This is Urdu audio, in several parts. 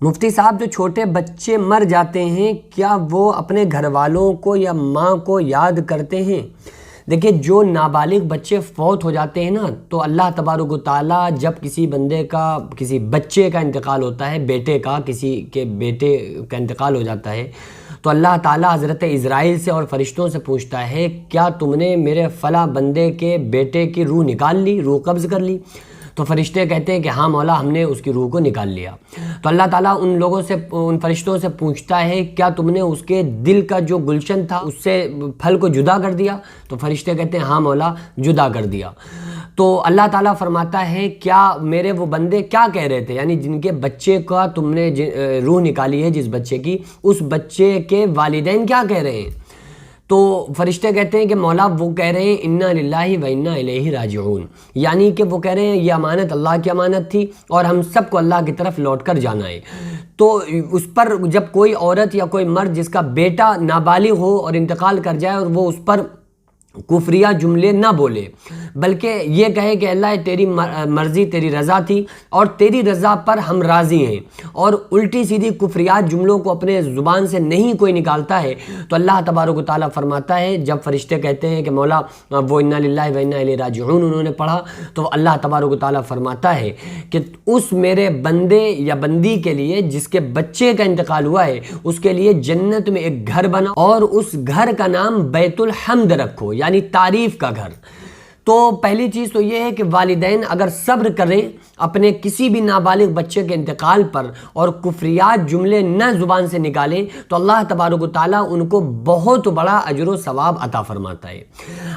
مفتی صاحب، جو چھوٹے بچے مر جاتے ہیں کیا وہ اپنے گھر والوں کو یا ماں کو یاد کرتے ہیں؟ دیکھیں، جو نابالغ بچے فوت ہو جاتے ہیں نا، تو اللہ تبارک و تعالیٰ جب کسی بندے کا، کسی بچے کا انتقال ہوتا ہے، بیٹے کا، کسی کے بیٹے کا انتقال ہو جاتا ہے، تو اللہ تعالیٰ حضرت عزرائیل سے اور فرشتوں سے پوچھتا ہے، کیا تم نے میرے فلاں بندے کے بیٹے کی روح نکال لی، روح قبض کر لی؟ تو فرشتے کہتے ہیں کہ ہاں مولا، ہم نے اس کی روح کو نکال لیا۔ تو اللہ تعالیٰ ان لوگوں سے، ان فرشتوں سے پوچھتا ہے، کیا تم نے اس کے دل کا جو گلشن تھا اس سے پھل کو جدا کر دیا؟ تو فرشتے کہتے ہیں ہاں مولا، جدا کر دیا۔ تو اللہ تعالیٰ فرماتا ہے، کیا میرے وہ بندے کیا کہہ رہے تھے، یعنی جن کے بچے کا تم نے روح نکالی ہے، جس بچے کی، اس بچے کے والدین کیا کہہ رہے ہیں؟ تو فرشتے کہتے ہیں کہ مولا، وہ کہہ رہے ہیں انا للہ و انا الیہ راجعون، یعنی کہ وہ کہہ رہے ہیں یہ امانت اللہ کی امانت تھی اور ہم سب کو اللہ کی طرف لوٹ کر جانا ہے۔ تو اس پر جب کوئی عورت یا کوئی مرد جس کا بیٹا نابالغ ہو اور انتقال کر جائے، اور وہ اس پر کفریہ جملے نہ بولے، بلکہ یہ کہے کہ اللہ تیری مرضی، تیری رضا تھی اور تیری رضا پر ہم راضی ہیں، اور الٹی سیدھی کفریات جملوں کو اپنے زبان سے نہیں کوئی نکالتا ہے، تو اللہ تبارک و تعالیٰ فرماتا ہے، جب فرشتے کہتے ہیں کہ مولا وہ انا للہ و انا الیہ راجعون انہوں نے پڑھا، تو اللہ تبارک و تعالیٰ فرماتا ہے کہ اس میرے بندے یا بندی کے لیے جس کے بچے کا انتقال ہوا ہے، اس کے لیے جنت میں ایک گھر بنا اور اس گھر کا نام بیت الحمد رکھو، یعنی تعریف کا گھر۔ تو پہلی چیز تو یہ ہے کہ والدین اگر صبر کریں اپنے کسی بھی نابالغ بچے کے انتقال پر اور کفریات جملے نہ زبان سے نکالیں، تو اللہ تبارک و تعالیٰ ان کو بہت بڑا اجر و ثواب عطا فرماتا ہے۔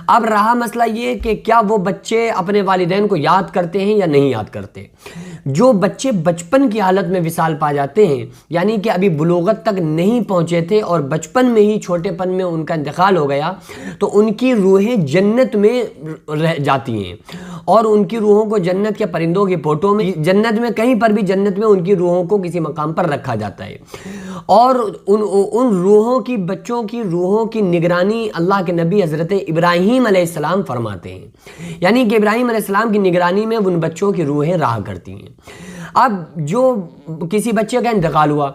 اب رہا مسئلہ یہ کہ کیا وہ بچے اپنے والدین کو یاد کرتے ہیں یا نہیں یاد کرتے۔ جو بچے بچپن کی حالت میں وصال پا جاتے ہیں، یعنی کہ ابھی بلوغت تک نہیں پہنچے تھے اور بچپن میں ہی، چھوٹے پن میں ان کا انتقال ہو گیا، تو ان کی روحیں جنت میں رہ جاتی ہیں، اور ان کی روحوں کو جنت کے پرندوں کی پوٹوں میں، جنت میں کہیں پر بھی، جنت میں ان کی روحوں کو کسی مقام پر رکھا جاتا ہے، اور ان روحوں کی، بچوں کی روحوں کی نگرانی اللہ کے نبی حضرت ابراہیم علیہ السلام فرماتے ہیں، یعنی کہ ابراہیم علیہ السلام کی نگرانی میں ان بچوں کی روحیں رہا کرتی ہیں۔ اب جو کسی بچے کا انتقال ہوا،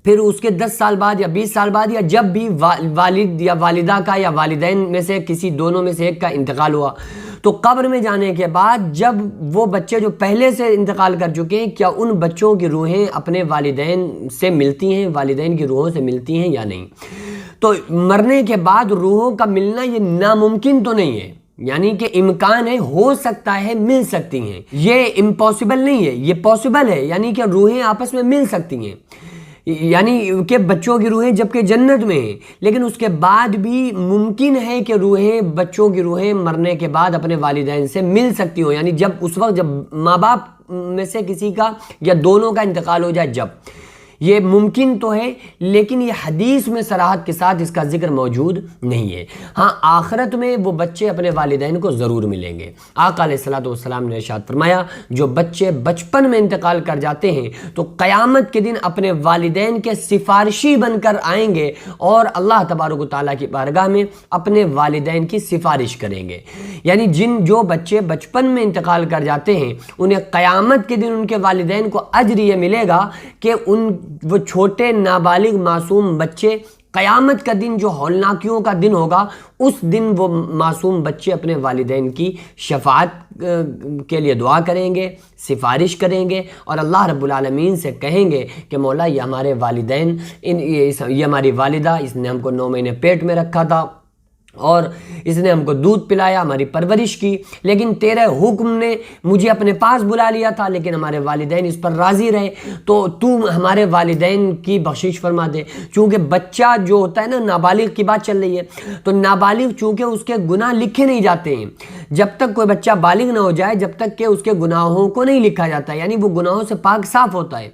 پھر اس کے 10 سال بعد یا 20 سال بعد، یا جب بھی والد یا والدہ کا یا والدین میں سے کسی دونوں میں سے ایک کا انتقال ہوا، تو قبر میں جانے کے بعد جب وہ بچے جو پہلے سے انتقال کر چکے ہیں، کیا ان بچوں کی روحیں اپنے والدین سے ملتی ہیں، والدین کی روحوں سے ملتی ہیں یا نہیں؟ تو مرنے کے بعد روحوں کا ملنا یہ ناممکن تو نہیں ہے، یعنی کہ امکان ہے، ہو سکتا ہے، مل سکتی ہیں، یہ امپاسبل نہیں ہے، یہ پاسبل ہے، یعنی کہ روحیں آپس میں مل سکتی ہیں، یعنی کہ بچوں کی روحیں جبکہ جنت میں ہیں، لیکن اس کے بعد بھی ممکن ہے کہ روحیں، بچوں کی روحیں مرنے کے بعد اپنے والدین سے مل سکتی ہوں، یعنی جب اس وقت جب ماں باپ میں سے کسی کا یا دونوں کا انتقال ہو جائے، جب یہ ممکن تو ہے، لیکن یہ حدیث میں صراحت کے ساتھ اس کا ذکر موجود نہیں ہے۔ ہاں، آخرت میں وہ بچے اپنے والدین کو ضرور ملیں گے۔ آقا علیہ الصلوۃ والسلام نے ارشاد فرمایا، جو بچے بچپن میں انتقال کر جاتے ہیں تو قیامت کے دن اپنے والدین کے سفارشی بن کر آئیں گے اور اللہ تبارک و تعالیٰ کی بارگاہ میں اپنے والدین کی سفارش کریں گے، یعنی جو بچے بچپن میں انتقال کر جاتے ہیں، انہیں قیامت کے دن ان کے والدین کو اجر یہ ملے گا کہ وہ چھوٹے نابالغ معصوم بچے قیامت کا دن، جو ہولناکیوں کا دن ہوگا، اس دن وہ معصوم بچے اپنے والدین کی شفاعت کے لیے دعا کریں گے، سفارش کریں گے، اور اللہ رب العالمین سے کہیں گے کہ مولا، یہ ہمارے والدین، یہ ہماری والدہ، اس نے ہم کو 9 مہینے پیٹ میں رکھا تھا اور اس نے ہم کو دودھ پلایا، ہماری پرورش کی، لیکن تیرے حکم نے مجھے اپنے پاس بلا لیا تھا، لیکن ہمارے والدین اس پر راضی رہے، تو ہمارے والدین کی بخشش فرما دے۔ چونکہ بچہ جو ہوتا ہے نا، نابالغ کی بات چل رہی ہے، تو نابالغ چونکہ اس کے گناہ لکھے نہیں جاتے ہیں، جب تک کوئی بچہ بالغ نہ ہو جائے، جب تک کہ اس کے گناہوں کو نہیں لکھا جاتا، یعنی وہ گناہوں سے پاک صاف ہوتا ہے،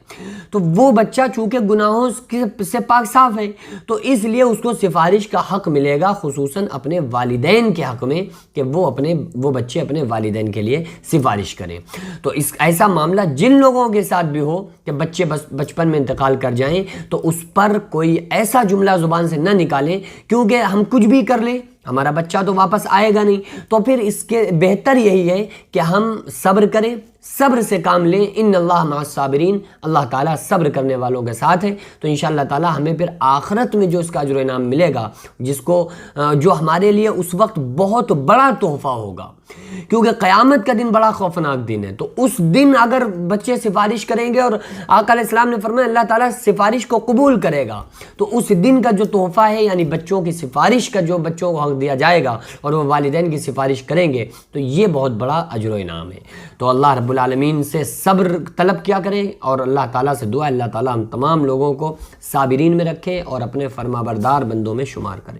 تو وہ بچہ چونکہ گناہوں سے پاک صاف ہے، تو اس لیے اس کو سفارش کا حق ملے گا، خصوصاً اپنے والدین کے حق میں، کہ وہ بچے اپنے والدین کے لیے سفارش کریں۔ تو ایسا معاملہ جن لوگوں کے ساتھ بھی ہو کہ بچے بچپن میں انتقال کر جائیں، تو اس پر کوئی ایسا جملہ زبان سے نہ نکالیں، کیونکہ ہم کچھ بھی کر لیں ہمارا بچہ تو واپس آئے گا نہیں، تو پھر اس کے بہتر یہی ہے کہ ہم صبر کریں، صبر سے کام لیں، ان اللہ مع الصابرین، اللہ تعالیٰ صبر کرنے والوں کے ساتھ ہے۔ تو انشاءاللہ تعالیٰ ہمیں پھر آخرت میں جو اس کا اجر و انعام ملے گا، جس کو جو ہمارے لیے اس وقت بہت بڑا تحفہ ہوگا، کیونکہ قیامت کا دن بڑا خوفناک دن ہے۔ تو اس دن اگر بچے سفارش کریں گے، اور آقا علیہ السلام نے فرمایا اللہ تعالیٰ سفارش کو قبول کرے گا، تو اس دن کا جو تحفہ ہے، یعنی بچوں کی سفارش کا جو بچوں کو حق دیا جائے گا اور وہ والدین کی سفارش کریں گے، تو یہ بہت بڑا اجر و انعام ہے۔ تو اللہ رب العالمین سے صبر طلب کیا کریں، اور اللہ تعالیٰ سے دعا ہے اللہ تعالیٰ ہم تمام لوگوں کو صابرین میں رکھے اور اپنے فرما بردار بندوں میں شمار کرے۔